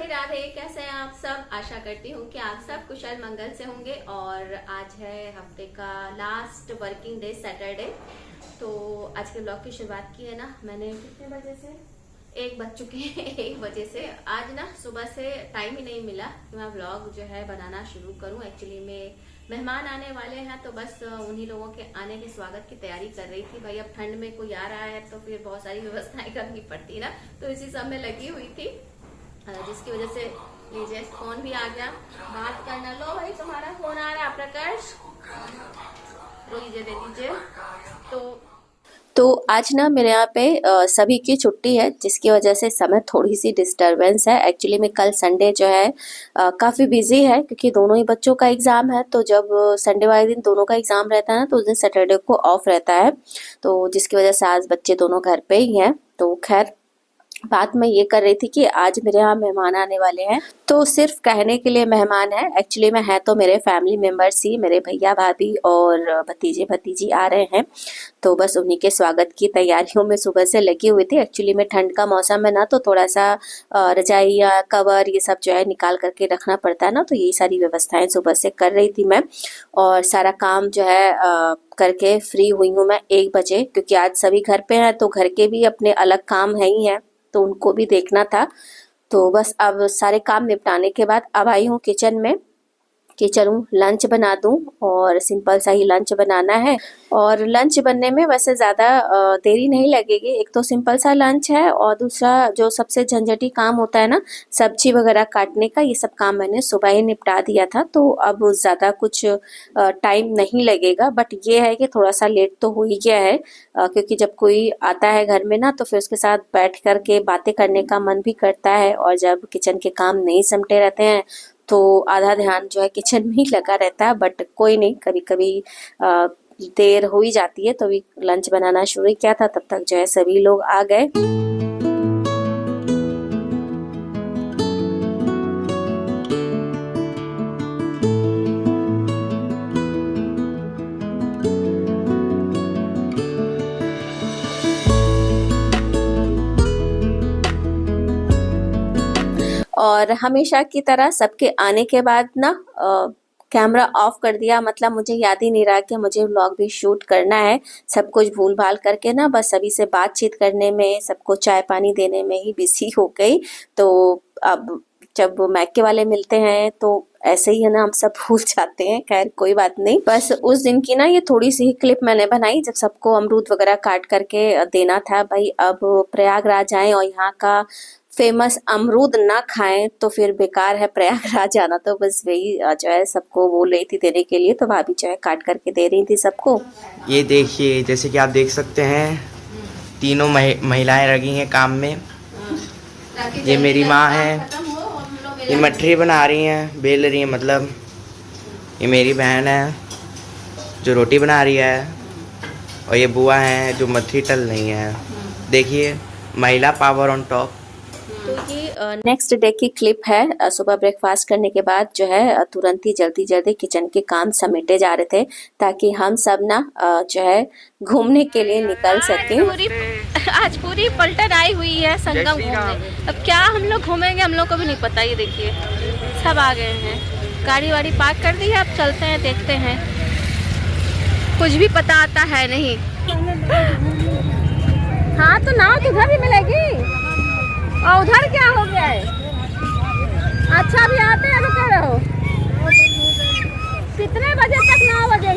राधे। कैसे हैं आप सब? आशा करती हूँ कि आप सब कुशल मंगल से होंगे। और आज है हफ्ते का लास्ट वर्किंग डे, सैटरडे। तो आज के ब्लॉग की शुरुआत की है ना मैंने कितने बजे से, 1 बज चुके हैं 1 बजे से। आज ना सुबह से टाइम ही नहीं मिला कि मैं ब्लॉग जो है बनाना शुरू करूँ। एक्चुअली में मेहमान आने वाले हैं तो बस उन्हीं लोगों के आने के स्वागत की तैयारी कर रही थी। भाई अब ठंड में कोई आ रहा है तो फिर बहुत सारी व्यवस्थाएं करनी पड़ती ना, तो इसी सब में लगी हुई थी, जिसकी वजह से लीजिए फोन भी आ गया। बात करना, लो भाई तुम्हारा फोन आ रहा है प्रकाश, लीजिए दे दीजिए। तो आज ना मेरे यहाँ पे सभी की छुट्टी है, जिसकी वजह से समय थोड़ी सी डिस्टरबेंस है। एक्चुअली में कल संडे जो है काफ़ी बिजी है, क्योंकि दोनों ही बच्चों का एग्ज़ाम है। तो जब संडे वाले दिन दोनों का एग्ज़ाम रहता है ना, तो उस दिन सैटरडे को ऑफ रहता है। तो जिसकी वजह से आज बच्चे दोनों घर पे ही हैं। तो खैर बात मैं ये कर रही थी कि आज मेरे यहाँ मेहमान आने वाले हैं। तो सिर्फ कहने के लिए मेहमान है, एक्चुअली में है तो मेरे फैमिली मेम्बर्स ही, मेरे भैया भाभी और भतीजे भतीजी आ रहे हैं। तो बस उन्हीं के स्वागत की तैयारियों में सुबह से लगी हुई थी। एक्चुअली में ठंड का मौसम है ना, तो थोड़ा सा रजाई या कवर ये सब जो है निकाल करके रखना पड़ता है ना, तो यही सारी व्यवस्थाएं सुबह से कर रही थी मैं। और सारा काम जो है करके फ्री हुई हूँ मैं 1 बजे, क्योंकि आज सभी घर पे हैं तो घर के भी अपने अलग काम है ही हैं, तो उनको भी देखना था। तो बस अब सारे काम निपटाने के बाद अब आई हूँ किचन में कि चलूँ लंच बना दूँ, और सिंपल सा ही लंच बनाना है। और लंच बनने में वैसे ज़्यादा देरी नहीं लगेगी। एक तो सिंपल सा लंच है, और दूसरा जो सबसे झंझटी काम होता है ना, सब्जी वगैरह काटने का, ये सब काम मैंने सुबह ही निपटा दिया था। तो अब ज़्यादा कुछ टाइम नहीं लगेगा। बट ये है कि थोड़ा सा लेट तो हो ही गया है, क्योंकि जब कोई आता है घर में ना, तो फिर उसके साथ बैठ कर के बातें करने का मन भी करता है। और जब किचन के काम नहीं सिमटे रहते हैं तो आधा ध्यान जो है किचन में ही लगा रहता है। बट कोई नहीं, कभी कभी देर हो ही जाती है। तो अभी लंच बनाना शुरू किया था, तब तक जो है सभी लोग आ गए। और हमेशा की तरह सबके आने के बाद ना कैमरा ऑफ कर दिया। मतलब मुझे याद ही नहीं रहा कि मुझे व्लॉग भी शूट करना है। सब कुछ भूल भाल करके ना बस सभी से बातचीत करने में, सबको चाय पानी देने में ही बिजी हो गई। तो अब जब मैके वाले मिलते हैं तो ऐसे ही है ना, हम सब भूल जाते हैं। खैर कोई बात नहीं, बस उस दिन की ना ये थोड़ी सी ही क्लिप मैंने बनाई, जब सबको अमरूद वगैरह काट करके देना था। भाई अब प्रयागराज आए और यहाँ का फेमस अमरूद ना खाएं तो फिर बेकार है प्रयागराज आना। तो बस वही जो है सबको बोल रही थी देने के लिए, तो भाभी जो है काट करके दे रही थी सबको। ये देखिए, जैसे कि आप देख सकते हैं, तीनों महिलाएं लगी हैं काम में। ये मेरी माँ है, ये मठरी बना रही हैं, बेल रही हैं मतलब। ये मेरी बहन है जो रोटी बना रही है, और ये बुआ है जो मठरी तल रही है। देखिए, महिला पावर ऑन टॉप। तो ये नेक्स्ट डे की क्लिप है। सुबह ब्रेकफास्ट करने के बाद जो है तुरंत ही जल्दी जल्दी किचन के काम समेटे जा रहे थे, ताकि हम सब ना जो है घूमने के लिए निकल सके। आज पूरी पलटन आई हुई है संगम घूमने। अब क्या हम लोग घूमेंगे, हम लोग को भी नहीं पता। ये देखिए सब आ गए हैं, गाड़ी वाड़ी पार्क कर दी है। अब चलते हैं, देखते हैं। कुछ भी पता आता है नहीं। हाँ तो नाव तो घर भी मिलेगी। और उधर क्या हो गया है? अच्छा अभी आते हैं, रुके रहो। कितने बजे तक? 9 बजे,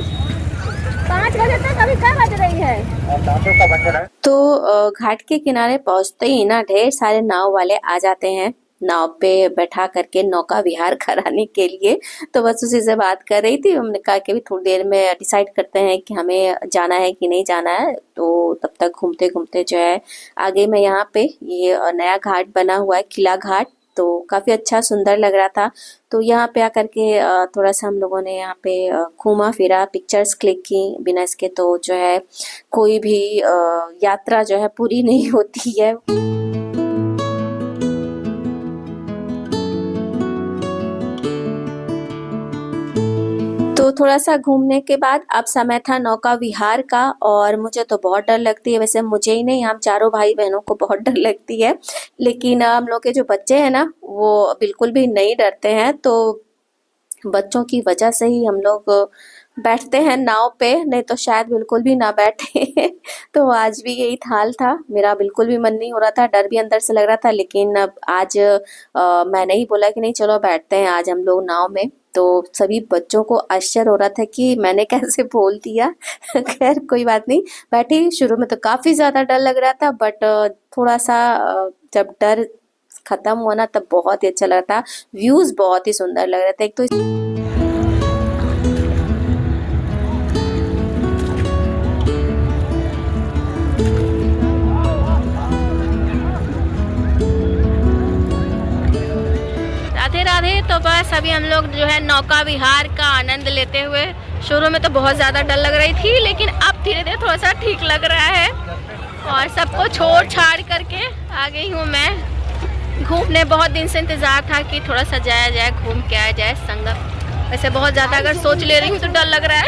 5 बजे तक। अभी क्या बज रही है? तो घाट के किनारे पहुंचते ही ना ढेर सारे नाव वाले आ जाते हैं, नाव पे बैठा करके नौका विहार कराने के लिए। तो बस उसी से बात कर रही थी। हमने कहा कि भी थोड़ी देर में डिसाइड करते हैं कि हमें जाना है कि नहीं जाना है। तो तब तक घूमते घूमते जो है आगे में यहाँ पे ये नया घाट बना हुआ है, किला घाट। तो काफ़ी अच्छा सुंदर लग रहा था। तो यहाँ पे आकर के थोड़ा सा हम लोगों ने यहाँ पे घूमा फिरा, पिक्चर्स क्लिक की। बिना इसके तो जो है कोई भी यात्रा जो है पूरी नहीं होती है। तो थोड़ा सा घूमने के बाद अब समय था नौका विहार का, और मुझे तो बहुत डर लगती है। वैसे मुझे ही नहीं, हम चारों भाई बहनों को बहुत डर लगती है, लेकिन हम लोग के जो बच्चे हैं ना वो बिल्कुल भी नहीं डरते हैं। तो बच्चों की वजह से ही हम लोग बैठते हैं नाव पे, नहीं तो शायद बिल्कुल भी ना बैठे। तो आज भी यही हाल था, मेरा बिल्कुल भी मन नहीं हो रहा था, डर भी अंदर से लग रहा था, लेकिन अब आज मैंने ही बोला कि नहीं चलो बैठते हैं आज हम लोग नाव में। तो सभी बच्चों को आश्चर्य हो रहा था कि मैंने कैसे बोल दिया। खैर कोई बात नहीं, बैठी। शुरू में तो काफ़ी ज़्यादा डर लग रहा था, बट थोड़ा सा जब डर खत्म हुआ ना तब बहुत ही अच्छा लग रहा था। व्यूज़ बहुत ही सुंदर लग रहे थे। एक तो राधे, तो बस अभी हम लोग जो है नौका विहार का आनंद लेते हुए, शुरू में तो बहुत ज़्यादा डर लग रही थी, लेकिन अब धीरे धीरे थोड़ा सा ठीक लग रहा है। और सबको छोड़ छाड़ करके आ गई हूँ मैं घूमने। बहुत दिन से इंतज़ार था कि थोड़ा सा जाया जाए, घूम के आया जाए संगम। वैसे बहुत ज़्यादा अगर सोच ले रही हूँ तो डर लग रहा है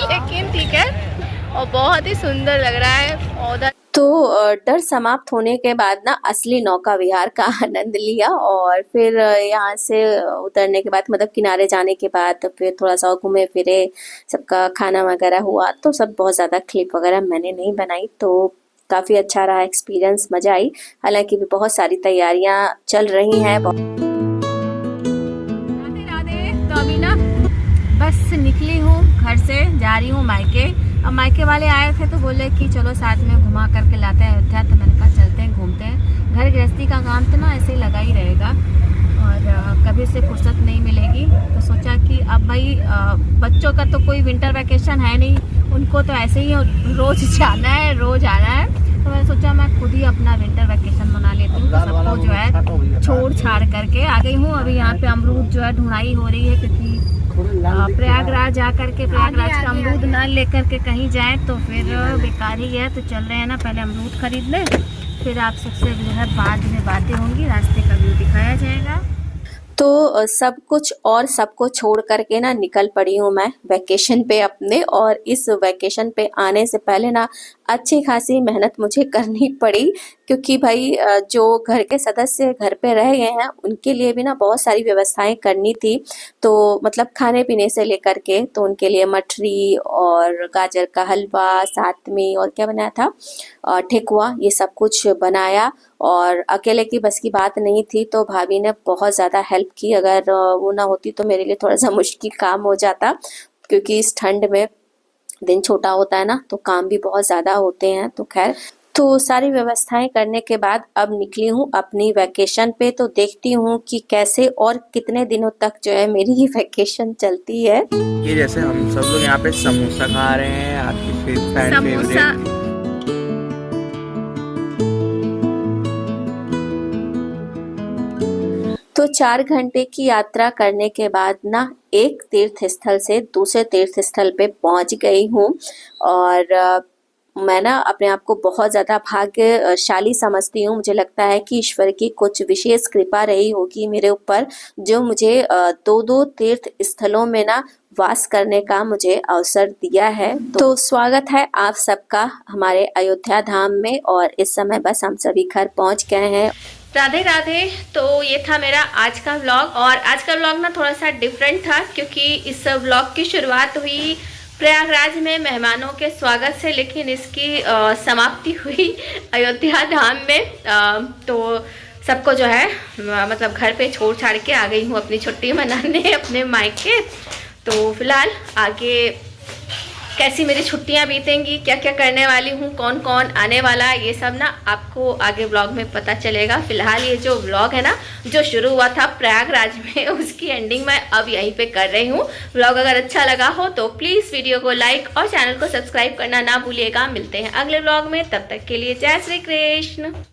लेकिन ठीक है, और बहुत ही सुंदर लग रहा है। और तो डर समाप्त होने के बाद ना असली नौका विहार का आनंद लिया, और फिर यहाँ से उतरने के बाद मतलब किनारे जाने के बाद फिर थोड़ा सा घूमे फिरे, सबका खाना वगैरह हुआ। तो सब बहुत ज़्यादा क्लिप वगैरह मैंने नहीं बनाई, तो काफ़ी अच्छा रहा एक्सपीरियंस, मज़ा आई। हालांकि भी बहुत सारी तैयारियाँ चल रही हैं। राधे राधे। तो अभी ना बस निकली हूँ घर से, जा रही हूँ मायके। अब मायके वाले आए थे तो बोले कि चलो साथ में घुमा करके लाते हैं अयोध्या, तो मैंने कहा चलते हैं घूमते हैं। घर गृहस्थी का काम तो ना ऐसे ही लगा ही रहेगा, और कभी से फुर्सत नहीं मिलेगी। तो सोचा कि अब भाई बच्चों का तो कोई विंटर वैकेशन है नहीं, उनको तो ऐसे ही रोज़ जाना है, रोज़ आना है। तो मैंने सोचा मैं खुद ही अपना विंटर वैकेशन मना लेती हूँ। तो सबको जो है छोड़ छाड़ करके आ गई हूँ। अभी यहाँ पे अमरूद जो है ढूंढाई हो रही है, क्योंकि प्रयागराज आकर के प्रयागराज का अमरूद ना लेकर के कहीं जाए तो फिर बेकार ही है। तो चल रहे हैं ना, पहले अमरूद खरीद ले, फिर आप सबसे जो है बाद में बातें होंगी, रास्ते का व्यू दिखाया जाएगा। तो सब कुछ और सबको छोड़ करके ना निकल पड़ी हूँ मैं वैकेशन पे अपने। और इस वैकेशन पे आने से पहले ना अच्छी खासी मेहनत मुझे करनी पड़ी, क्योंकि भाई जो घर के सदस्य घर पे रह गए हैं उनके लिए भी ना बहुत सारी व्यवस्थाएं करनी थी। तो मतलब खाने पीने से लेकर के, तो उनके लिए मठरी और गाजर का हलवा, साथ में और क्या बनाया था, ठेकुआ, ये सब कुछ बनाया। और अकेले की बस की बात नहीं थी, तो भाभी ने बहुत ज़्यादा हेल्प की। अगर वो ना होती तो मेरे लिए थोड़ा सा मुश्किल काम हो जाता, क्योंकि इस ठंड में दिन छोटा होता है ना, तो काम भी बहुत ज़्यादा होते हैं। तो खैर, तो सारी व्यवस्थाएं करने के बाद अब निकली हूँ अपनी वैकेशन पे। तो देखती हूँ कि कैसे और कितने दिनों तक जो है मेरी ही वैकेशन चलती है। ये जैसे हम सब लोग यहाँ पे समोसा खा रहे हैं, आपकी फेवरेट। तो 4 घंटे की यात्रा करने के बाद ना एक तीर्थ स्थल से दूसरे तीर्थ स्थल पे पहुंच गई हूँ। और मैं ना अपने आप को बहुत ज़्यादा भाग्यशाली समझती हूँ। मुझे लगता है कि ईश्वर की कुछ विशेष कृपा रही होगी मेरे ऊपर, जो मुझे 2-2 तीर्थ स्थलों में ना वास करने का मुझे अवसर दिया है। तो स्वागत है आप सबका हमारे अयोध्या धाम में, और इस समय बस हम सभी घर पहुँच गए हैं। राधे राधे। तो ये था मेरा आज का व्लॉग, और आज का व्लॉग ना थोड़ा सा डिफरेंट था, क्योंकि इस व्लॉग की शुरुआत हुई प्रयागराज में मेहमानों के स्वागत से, लेकिन इसकी समाप्ति हुई अयोध्या धाम में। तो सबको जो है मतलब घर पे छोड़ छाड़ के आ गई हूँ अपनी छुट्टी मनाने अपने मायके। तो फिलहाल आगे कैसी मेरी छुट्टियां बीतेंगी, क्या क्या करने वाली हूँ, कौन कौन आने वाला, ये सब ना आपको आगे व्लॉग में पता चलेगा। फिलहाल ये जो व्लॉग है ना, जो शुरू हुआ था प्रयागराज में, उसकी एंडिंग मैं अब यहीं पे कर रही हूँ। व्लॉग अगर अच्छा लगा हो तो प्लीज़ वीडियो को लाइक और चैनल को सब्सक्राइब करना ना भूलिएगा। मिलते हैं अगले व्लॉग में, तब तक के लिए जय श्री कृष्ण।